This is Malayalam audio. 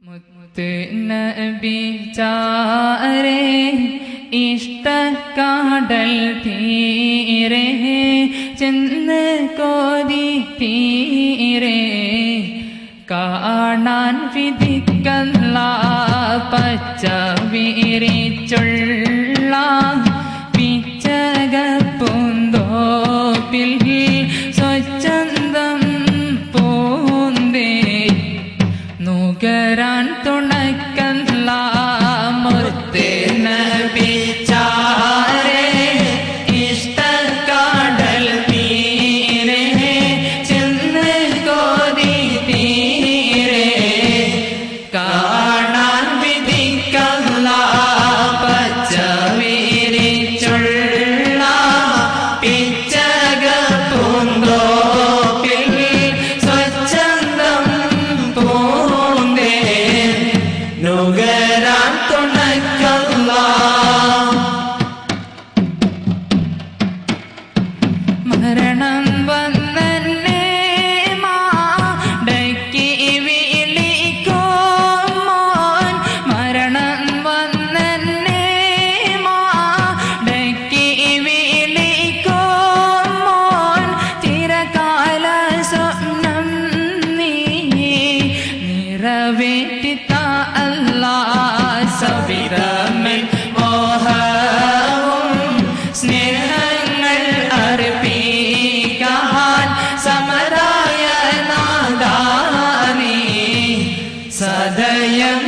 മുത്ത് നബി ചാരേ ഇഷ്ടക്കാടൽ തീരെ ചെന്ന് കോതി തീരെ കാണാൻ വിധിക്കല്ല പച്ച വിരിച്ചുള്ള പിച്ചകപ്പൂന്തോപ്പിൽ സ്വച്ഛന്തം പൂന്തേ നുകരാൻ തുണക്കല്ല മുത്ത് നബി ചാരേ ഇഷ്ടക്കാടൽ തീരെ ചെന്ന് കോതി തീരെ കാണാൻ വിധിക്കല്ല പച്ച വിരിച്ചുള്ള പിച്ചകപ്പൂന്തോപ്പിൽ സ്വച്ഛന്തം പൂന്തേ നുകരാൻ തുണക്കല്ല മരണം വന്നെ മാടക്കി വിളിക്കുമോൻ മരണം വന്നെ മാടക്കി വിളിക്കുമോൻ ചിരകാല സ്വപ്നം നീ നിറവേറ്റിത്ത അല്ലാ സവിതമൻ മോഹവും സ്നേഹങ്ങൾ അർപ്പിക്കാൻ സമരായ നാദാനീ സദയം